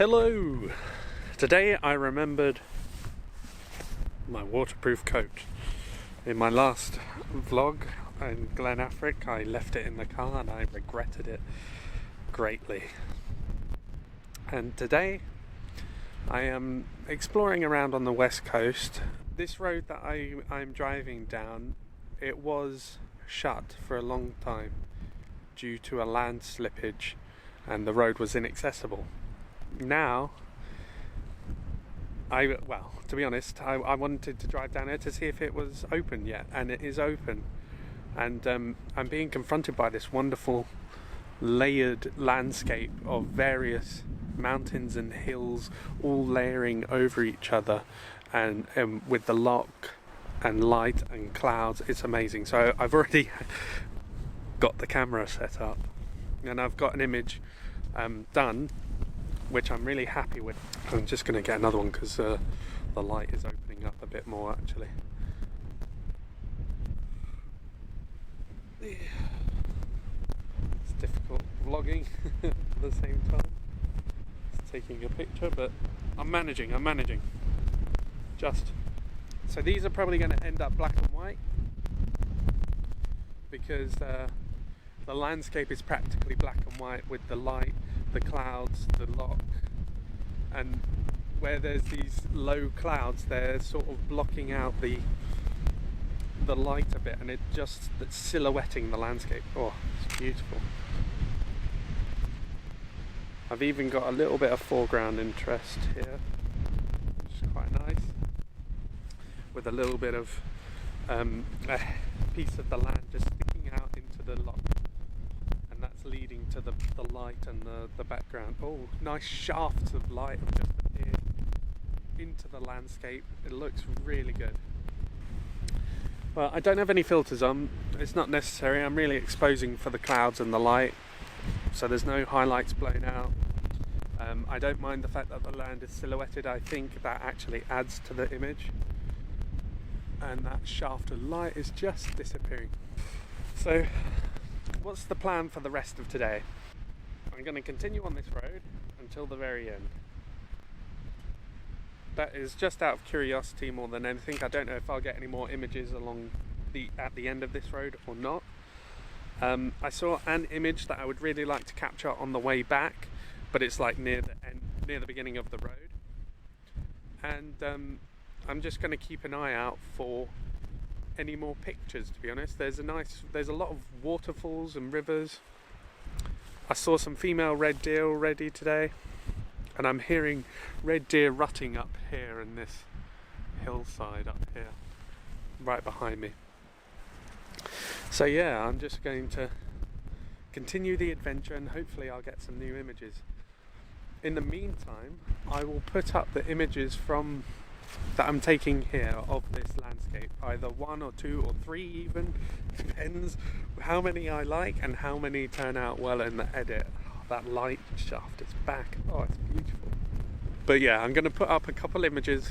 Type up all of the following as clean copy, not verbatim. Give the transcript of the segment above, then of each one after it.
Hello! Today I remembered my waterproof coat. In my last vlog in Glen I left it in the car and I regretted it greatly. And today I am exploring around on the west coast. This road that I'm driving down, it was shut for a long time due to a land slippage and the road was inaccessible. Now, to be honest, I wanted to drive down here to see if it was open yet, and it is open. And I'm being confronted by this wonderful layered landscape of various mountains and hills all layering over each other, and with the lock and light and clouds. It's amazing. So I've already got the camera set up and I've got an image done, which I'm really happy with. I'm just going to get another one because the light is opening up a bit more actually. It's difficult vlogging at the same time. It's taking a picture, but I'm managing. So these are probably going to end up black and white because the landscape is practically black and white with the light, the clouds, the lock, and where there's these low clouds, they're sort of blocking out the light a bit, and that's silhouetting the landscape. Oh, it's beautiful. I've even got a little bit of foreground interest here, which is quite nice, with a little bit of a piece of the land just sticking out into the lock. That's leading to the light and the background. Oh, nice shafts of light have just appeared into the landscape. It looks really good. Well, I don't have any filters on. It's not necessary. I'm really exposing for the clouds and the light, so there's no highlights blown out. I don't mind the fact that the land is silhouetted. I think that actually adds to the image, and that shaft of light is just disappearing. So what's the plan for the rest of today? I'm going to continue on this road until the very end. That is just out of curiosity more than anything. I don't know if I'll get any more images at the end of this road or not. I saw an image that I would really like to capture on the way back, but it's like near the beginning of the road. And I'm just going to keep an eye out for any more pictures, to be honest. There's a lot of waterfalls and rivers. I saw some female red deer already today, and I'm hearing red deer rutting up here in this hillside up here right behind me. So yeah, I'm just going to continue the adventure and hopefully I'll get some new images. In the meantime, I will put up the images that I'm taking here of this landscape, either 1 or 2 or 3 even, depends how many I like and how many turn out well in the edit. Oh, that light shaft is back. Oh, it's beautiful. But yeah, I'm going to put up a couple images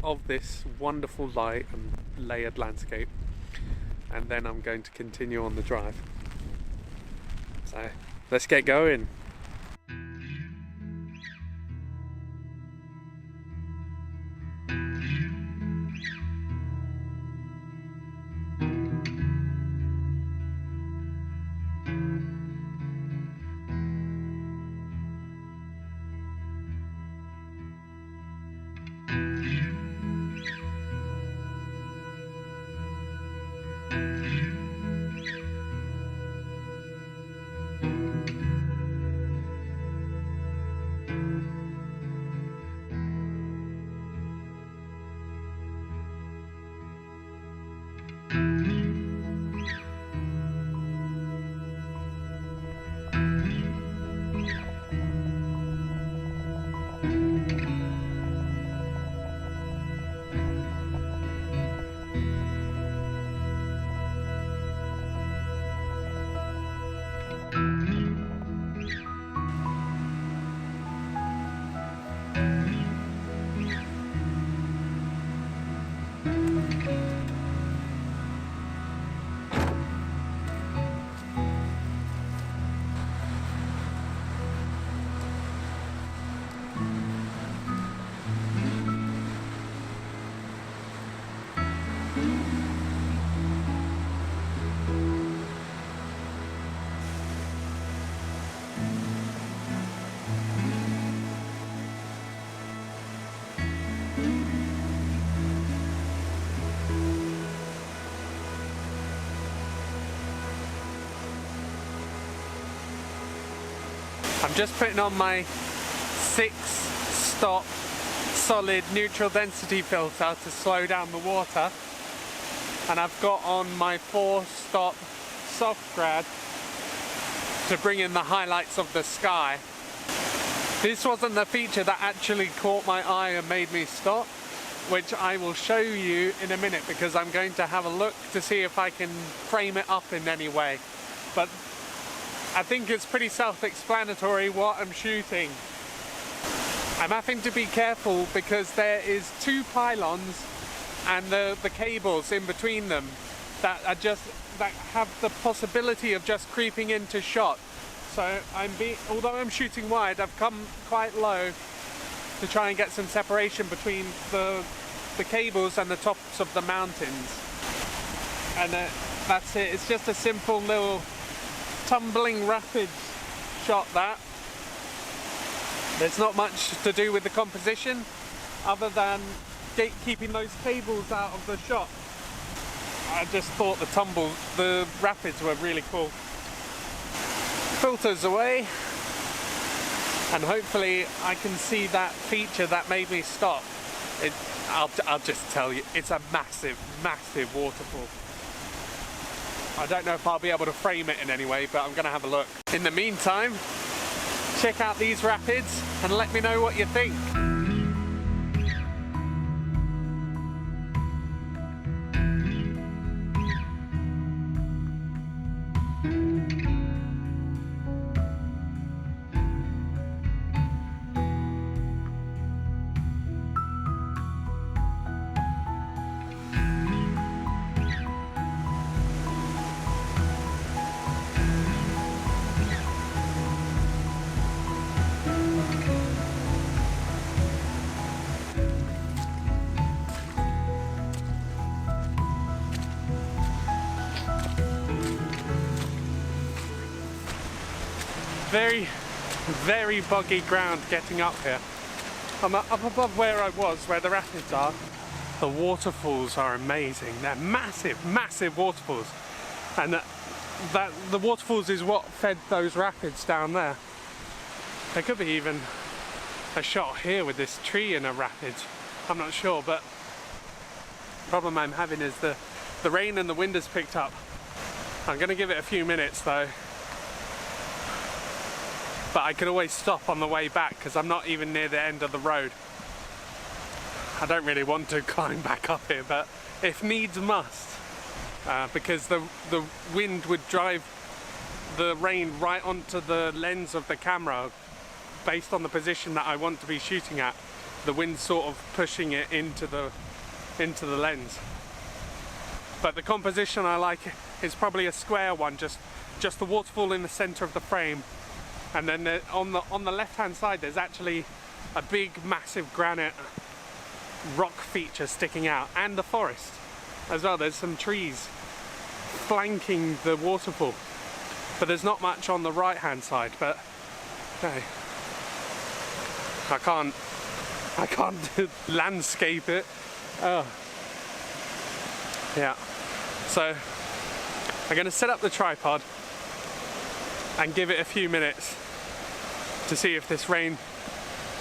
of this wonderful light and layered landscape, and then I'm going to continue on the drive. So let's get going. I'm just putting on my 6-stop solid neutral density filter to slow down the water, and I've got on my 4-stop soft grad to bring in the highlights of the sky. This wasn't the feature that actually caught my eye and made me stop, which I will show you in a minute, because I'm going to have a look to see if I can frame it up in any way. But I think it's pretty self-explanatory what I'm shooting. I'm having to be careful because there is 2 pylons and the cables in between them that have the possibility of just creeping into shot. So although I'm shooting wide, I've come quite low to try and get some separation between the cables and the tops of the mountains. And that's it. It's just a simple little tumbling rapids shot that. There's not much to do with the composition other than keeping those cables out of the shot. I just thought the rapids were really cool. Filters away, and hopefully I can see that feature that made me stop. I'll just tell you, it's a massive, massive waterfall. I don't know if I'll be able to frame it in any way, but I'm gonna have a look. In the meantime, check out these rapids and let me know what you think. Very, very boggy ground getting up here. I'm up above where I was, where the rapids are. The waterfalls are amazing. They're massive, massive waterfalls. And the waterfalls is what fed those rapids down there. There could be even a shot here with this tree in a rapid. I'm not sure, but the problem I'm having is the rain and the wind has picked up. I'm gonna give it a few minutes though. But I could always stop on the way back because I'm not even near the end of the road. I don't really want to climb back up here, but if needs must, because the wind would drive the rain right onto the lens of the camera based on the position that I want to be shooting at. The wind sort of pushing it into the lens. But the composition I like is probably a square one, just the waterfall in the center of the frame. And then on the left-hand side, there's actually a big, massive granite rock feature sticking out, and the forest as well. There's some trees flanking the waterfall, but there's not much on the right-hand side. But hey, I can't landscape it. Oh, yeah. So I'm going to set up the tripod and give it a few minutes to see if this rain,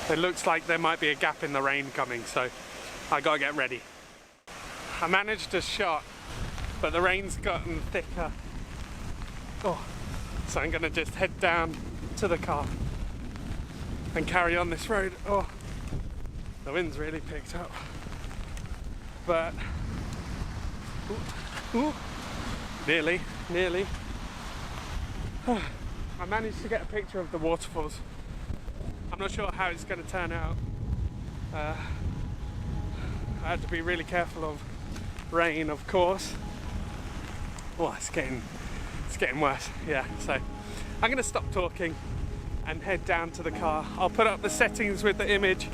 it looks like there might be a gap in the rain coming, so I gotta get ready. I managed a shot, but the rain's gotten thicker. Oh, so I'm gonna just head down to the car and carry on this road. Oh, the wind's really picked up. But, nearly. I managed to get a picture of the waterfalls. I'm not sure how it's going to turn out. I had to be really careful of rain, of course. Oh, it's getting worse. Yeah, so I'm going to stop talking and head down to the car. I'll put up the settings with the image.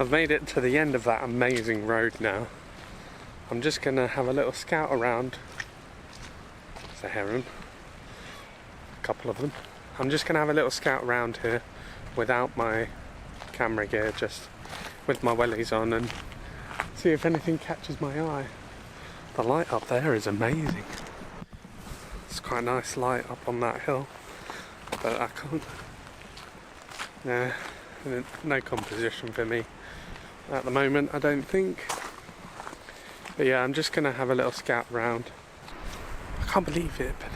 I've made it to the end of that amazing road now. I'm just gonna have a little scout around. There's a heron, a couple of them. I'm just gonna have a little scout around here without my camera gear, just with my wellies on, and see if anything catches my eye. The light up there is amazing. It's quite a nice light up on that hill, but I can't. No composition for me at the moment, I don't think. But yeah, I'm just gonna have a little scout round. I can't believe it, but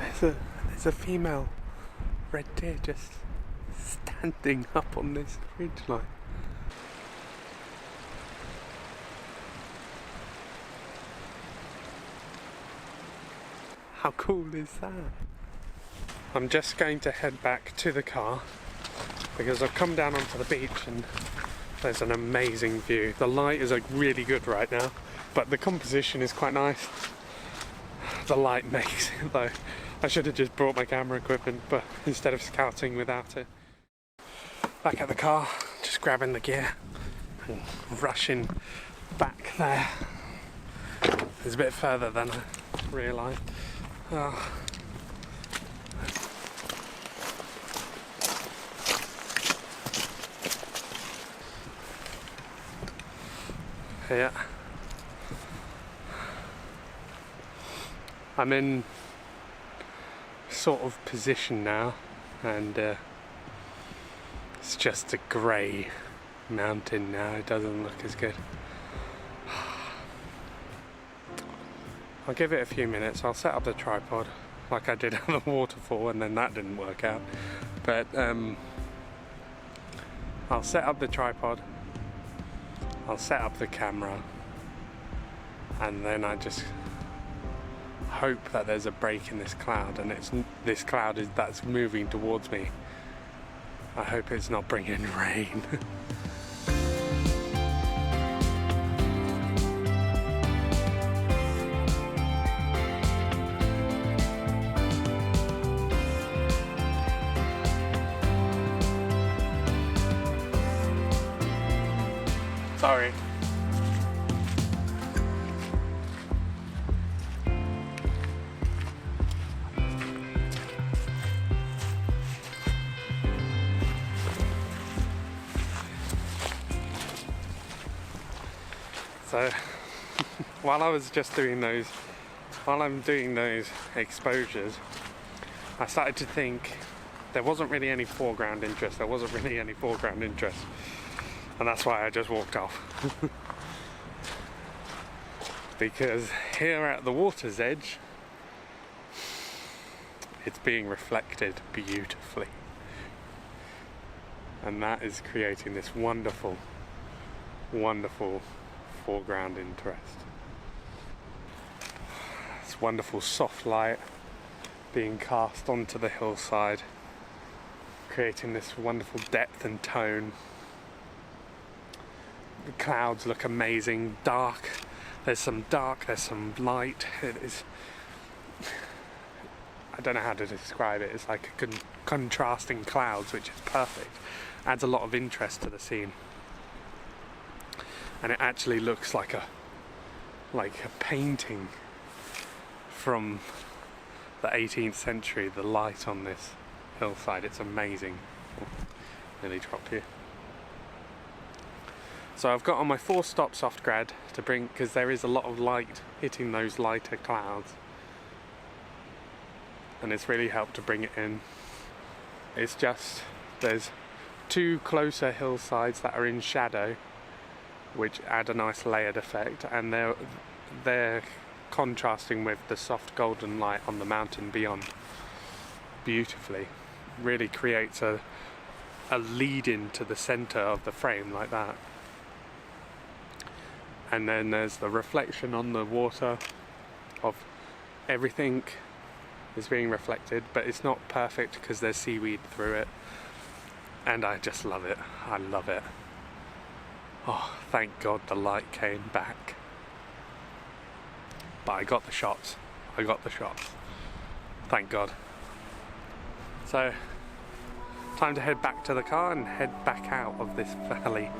there's a female red deer just standing up on this ridge line. How cool is that? I'm just going to head back to the car because I've come down onto the beach and there's an amazing view. The light is like really good right now, but the composition is quite nice. The light makes it though. I should have just brought my camera equipment, but instead of scouting without it. Back at the car, just grabbing the gear and rushing back there. It's a bit further than I realised. Oh. Yeah, I'm in sort of position now, and it's just a grey mountain now. It doesn't look as good. I'll give it a few minutes. I'll set up the tripod like I did at the waterfall, and then that didn't work out, but I'll set up the tripod, I'll set up the camera, and then I just hope that there's a break in this cloud, and this cloud that's moving towards me. I hope it's not bringing rain. Sorry. So while I'm doing those exposures, I started to think there wasn't really any foreground interest. And that's why I just walked off. Because here at the water's edge, it's being reflected beautifully. And that is creating this wonderful, wonderful foreground interest. This wonderful soft light being cast onto the hillside, creating this wonderful depth and tone. The clouds look amazing, dark. There's some dark, there's some light. It is, I don't know how to describe it. It's like a contrasting clouds, which is perfect. Adds a lot of interest to the scene. And it actually looks like a painting from the 18th century, the light on this hillside. It's amazing. Oh, nearly dropped here. So I've got on my 4-stop soft grad to bring, because there is a lot of light hitting those lighter clouds, and it's really helped to bring it in. It's just, there's 2 closer hillsides that are in shadow, which add a nice layered effect, and they're contrasting with the soft golden light on the mountain beyond beautifully. Really creates a lead into the center of the frame like that. And then there's the reflection on the water of everything is being reflected, but it's not perfect because there's seaweed through it. And I just love it. I love it. Oh, thank God the light came back. But I got the shots. Thank God. So, time to head back to the car and head back out of this valley.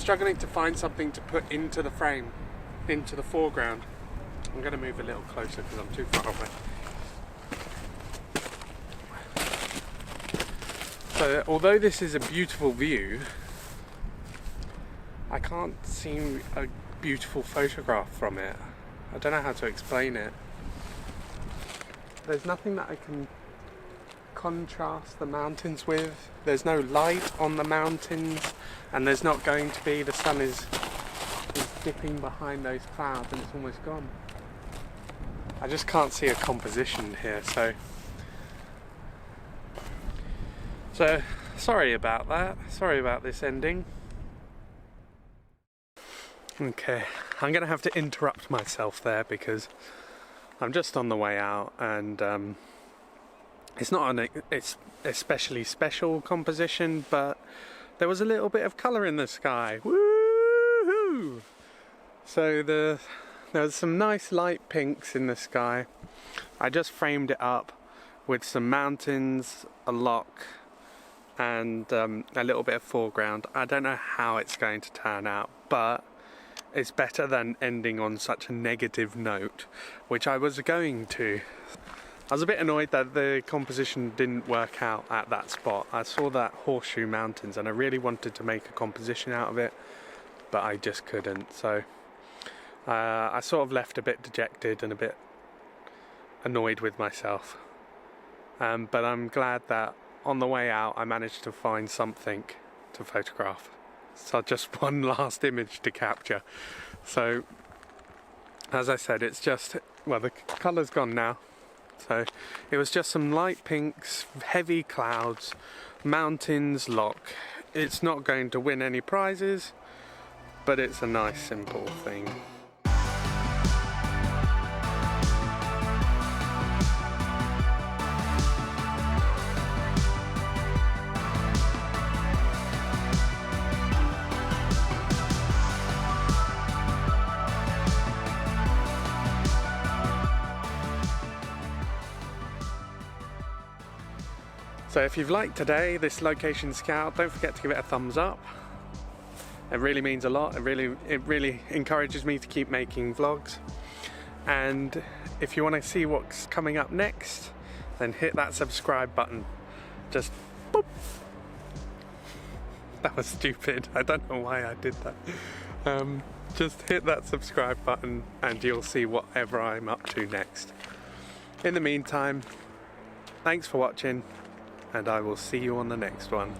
struggling to find something to put into the frame, into the foreground. I'm going to move a little closer because I'm too far away. So although this is a beautiful view, I can't see a beautiful photograph from it. I don't know how to explain it. There's nothing that I can contrast the mountains with. There's no light on the mountains, and there's not going to be. The sun is dipping behind those clouds and it's almost gone. I just can't see a composition here, so sorry about that. Sorry about this ending. Okay, I'm gonna have to interrupt myself there because I'm just on the way out, and it's not an especially special composition, but there was a little bit of colour in the sky. Woohoo! So there was some nice light pinks in the sky. I just framed it up with some mountains, a lock, and a little bit of foreground. I don't know how it's going to turn out, but it's better than ending on such a negative note, which I was going to. I was a bit annoyed that the composition didn't work out at that spot. I saw that Horseshoe Mountains and I really wanted to make a composition out of it, but I just couldn't. So I sort of left a bit dejected and a bit annoyed with myself. But I'm glad that on the way out I managed to find something to photograph. So just one last image to capture. So as I said, it's just, well, the colour's gone now. So it was just some light pinks, heavy clouds, mountains, lock. It's not going to win any prizes, but it's a nice simple thing. So if you've liked today, this location scout, don't forget to give it a thumbs up. It really means a lot. It really encourages me to keep making vlogs. And if you want to see what's coming up next, then hit that subscribe button. Just boop. That was stupid. I don't know why I did that. Just hit that subscribe button and you'll see whatever I'm up to next. In the meantime, thanks for watching, and I will see you on the next one.